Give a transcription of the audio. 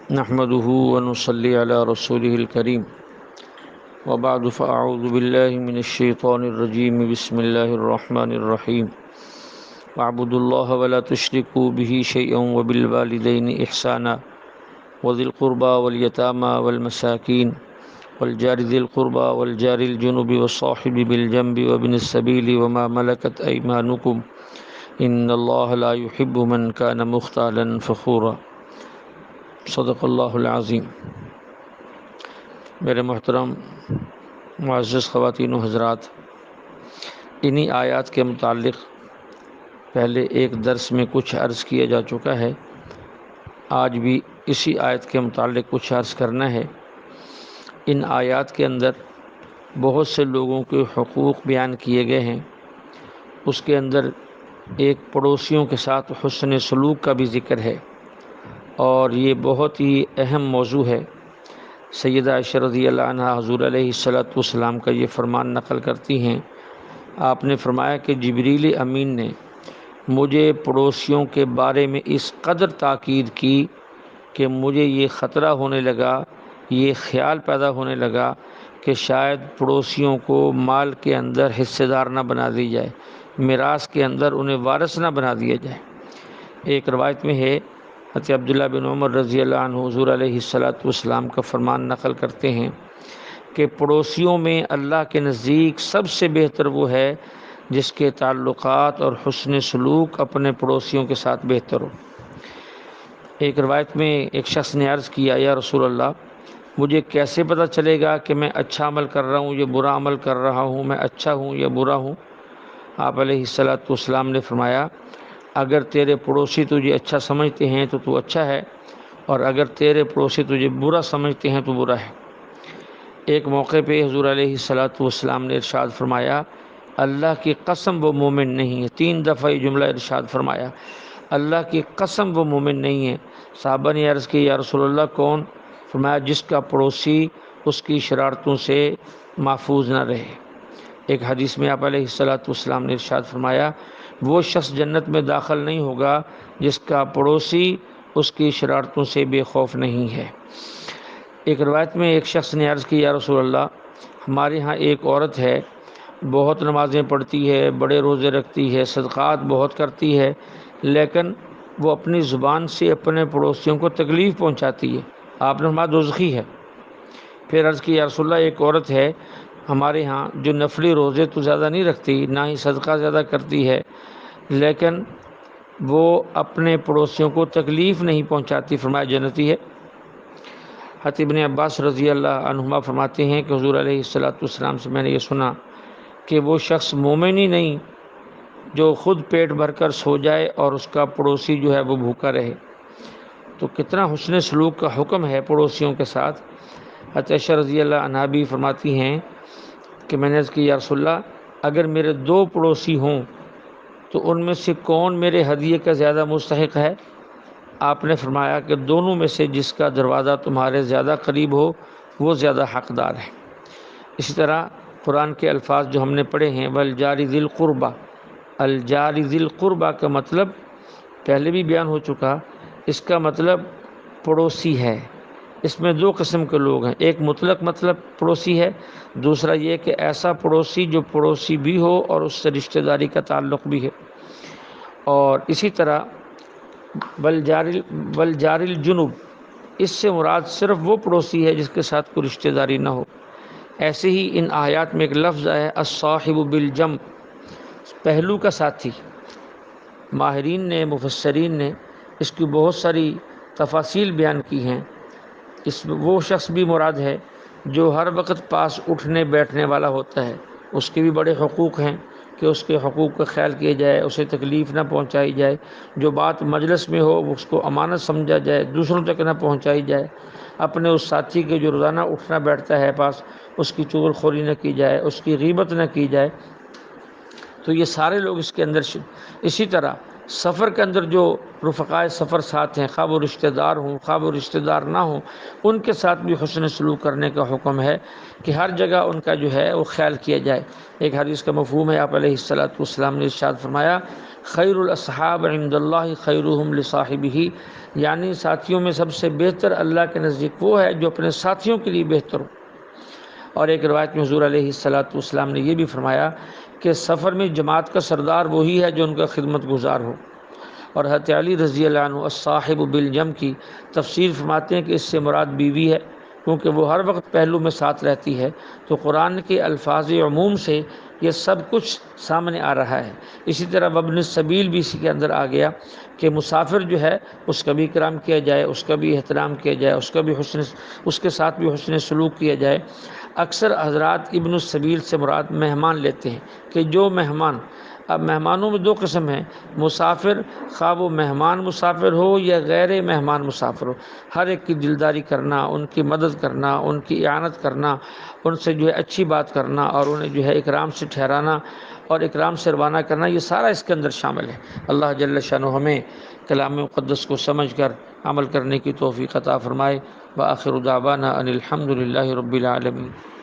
نحمده ونصلي على رسوله الكريم وبعد فأعوذ بالله من الشيطان الرجيم بسم الله الرحمن الرحيم واعبدوا الله ولا تشركوا به شيئا وبالوالدين إحسانا وذي القربى واليتامى والمساكين والجار ذي القربى والجار الجنب والصاحب بالجنب وابن السبيل وما ملكت أيمانكم إن الله لا يحب من كان مختالا فخورا صدق اللہ العظیم۔ میرے محترم معزز خواتین و حضرات، انہی آیات کے متعلق پہلے ایک درس میں کچھ عرض کیا جا چکا ہے، آج بھی اسی آیت کے متعلق کچھ عرض کرنا ہے۔ ان آیات کے اندر بہت سے لوگوں کے حقوق بیان کیے گئے ہیں، اس کے اندر ایک پڑوسیوں کے ساتھ حسن سلوک کا بھی ذکر ہے، اور یہ بہت ہی اہم موضوع ہے۔ سیدہ عائشہ رضی اللہ عنہ حضور علیہ السلام کا یہ فرمان نقل کرتی ہیں، آپ نے فرمایا کہ جبریل امین نے مجھے پڑوسیوں کے بارے میں اس قدر تاکید کی کہ مجھے یہ خطرہ ہونے لگا، یہ خیال پیدا ہونے لگا کہ شاید پڑوسیوں کو مال کے اندر حصہ دار نہ بنا دی جائے، میراث کے اندر انہیں وارث نہ بنا دیا جائے۔ ایک روایت میں ہے، حضرت عبداللہ بن عمر رضی اللہ عنہ حضور علیہ السلام کا فرمان نقل کرتے ہیں کہ پڑوسیوں میں اللہ کے نزدیک سب سے بہتر وہ ہے جس کے تعلقات اور حسن سلوک اپنے پڑوسیوں کے ساتھ بہتر ہو۔ ایک روایت میں ایک شخص نے عرض کیا، یا رسول اللہ، مجھے کیسے پتہ چلے گا کہ میں اچھا عمل کر رہا ہوں یا برا عمل کر رہا ہوں، میں اچھا ہوں یا برا ہوں؟ آپ علیہ السلام نے فرمایا، اگر تیرے پڑوسی تجھے اچھا سمجھتے ہیں تو تو اچھا ہے، اور اگر تیرے پڑوسی تجھے برا سمجھتے ہیں تو برا ہے۔ ایک موقع پہ حضور علیہ السلام نے ارشاد فرمایا، اللہ کی قسم وہ مومن نہیں ہے۔ 3 دفعہ یہ جملہ ارشاد فرمایا، اللہ کی قسم وہ مومن نہیں ہے۔ صحابہ نے عرض کی، یا رسول اللہ کون؟ فرمایا، جس کا پڑوسی اس کی شرارتوں سے محفوظ نہ رہے۔ ایک حدیث میں آپ علیہ السلام نے ارشاد فرمایا، وہ شخص جنت میں داخل نہیں ہوگا جس کا پڑوسی اس کی شرارتوں سے بے خوف نہیں ہے۔ ایک روایت میں ایک شخص نے عرض کی، یا رسول اللہ، ہمارے ہاں ایک عورت ہے، بہت نمازیں پڑھتی ہے، بڑے روزے رکھتی ہے، صدقات بہت کرتی ہے، لیکن وہ اپنی زبان سے اپنے پڑوسیوں کو تکلیف پہنچاتی ہے، آپ نے فرمایا دوزخی ہے۔ پھر عرض کی، یا رسول اللہ، ایک عورت ہے ہمارے ہاں جو نفلی روزے تو زیادہ نہیں رکھتی، نہ ہی صدقہ زیادہ کرتی ہے، لیکن وہ اپنے پڑوسیوں کو تکلیف نہیں پہنچاتی، فرمایا جنتی ہے۔ حضرت ابن عباس رضی اللہ عنہما فرماتے ہیں کہ حضور علیہ السلام سے میں نے یہ سنا کہ وہ شخص مومن ہی نہیں جو خود پیٹ بھر کر سو جائے اور اس کا پڑوسی جو ہے وہ بھوکا رہے۔ تو کتنا حسن سلوک کا حکم ہے پڑوسیوں کے ساتھ۔ حضرت عائشہ رضی اللہ عنہا بھی فرماتی ہیں کہ میں نے عرض کی، یا رسول اللہ، اگر میرے 2 پڑوسی ہوں تو ان میں سے کون میرے ہدیے کا زیادہ مستحق ہے؟ آپ نے فرمایا کہ دونوں میں سے جس کا دروازہ تمہارے زیادہ قریب ہو وہ زیادہ حقدار ہے۔ اسی طرح قرآن کے الفاظ جو ہم نے پڑھے ہیں، والجار ذی القربہ، الجار ذی القربہ کا مطلب پہلے بھی بیان ہو چکا، اس کا مطلب پڑوسی ہے۔ اس میں 2 قسم کے لوگ ہیں، ایک مطلق مطلب پڑوسی ہے، دوسرا یہ کہ ایسا پڑوسی جو پڑوسی بھی ہو اور اس سے رشتہ داری کا تعلق بھی ہے۔ اور اسی طرح والجار الجنب، اس سے مراد صرف وہ پڑوسی ہے جس کے ساتھ کوئی رشتہ داری نہ ہو۔ ایسے ہی ان آیات میں ایک لفظ ہے الصاحب بالجنب، پہلو کا ساتھی۔ ماہرین نے، مفسرین نے اس کی بہت ساری تفاصیل بیان کی ہیں۔ اس میں وہ شخص بھی مراد ہے جو ہر وقت پاس اٹھنے بیٹھنے والا ہوتا ہے، اس کے بھی بڑے حقوق ہیں کہ اس کے حقوق کا خیال کیا جائے، اسے تکلیف نہ پہنچائی جائے، جو بات مجلس میں ہو اس کو امانت سمجھا جائے، دوسروں تک نہ پہنچائی جائے، اپنے اس ساتھی کے جو روزانہ اٹھنا بیٹھتا ہے پاس اس کی چغل خوری نہ کی جائے، اس کی غیبت نہ کی جائے۔ تو یہ سارے لوگ اس کے اندر اسی طرح سفر کے اندر جو رفقائے سفر ساتھ ہیں، خواہ وہ رشتہ دار ہوں خواہ وہ رشتہ دار نہ ہوں، ان کے ساتھ بھی حسن سلوک کرنے کا حکم ہے کہ ہر جگہ ان کا جو ہے وہ خیال کیا جائے۔ ایک حدیث کا مفہوم ہے، آپ علیہ السلام نے ارشاد فرمایا، خیر الاصحاب عند اللہ خیرہم لصاحبہ، یعنی ساتھیوں میں سب سے بہتر اللہ کے نزدیک وہ ہے جو اپنے ساتھیوں کے لیے بہتر ہو۔ اور ایک روایت میں حضور علیہ السلام نے یہ بھی فرمایا کہ سفر میں جماعت کا سردار وہی ہے جو ان کا خدمت گزار ہو۔ اور حضرت علی رضی اللہ عنہ الصاحب بالجم کی تفسیر فرماتے ہیں کہ اس سے مراد بیوی ہے، کیونکہ وہ ہر وقت پہلو میں ساتھ رہتی ہے، تو قرآن کے الفاظ عموم سے یہ سب کچھ سامنے آ رہا ہے۔ اسی طرح وابن السبیل بھی اسی کے اندر آ گیا کہ مسافر جو ہے اس کا بھی کرام کیا جائے، اس کا بھی احترام کیا جائے، اس کے ساتھ بھی حسن سلوک کیا جائے۔ اکثر حضرات ابن السبیل سے مراد مہمان لیتے ہیں کہ جو مہمان، اب مہمانوں میں دو قسم ہیں، مسافر، خواہ وہ مہمان مسافر ہو یا غیر مہمان مسافر ہو، ہر ایک کی دلداری کرنا، ان کی مدد کرنا، ان کی اعانت کرنا، ان سے جو ہے اچھی بات کرنا اور انہیں جو ہے اکرام سے ٹھہرانا اور اکرام سے روانہ کرنا، یہ سارا اس کے اندر شامل ہے۔ اللہ جل شانہ ہمیں کلام مقدس کو سمجھ کر عمل کرنے کی توفیق عطا فرمائے۔ وآخر دعوانا ان الحمد للہ رب العالمین۔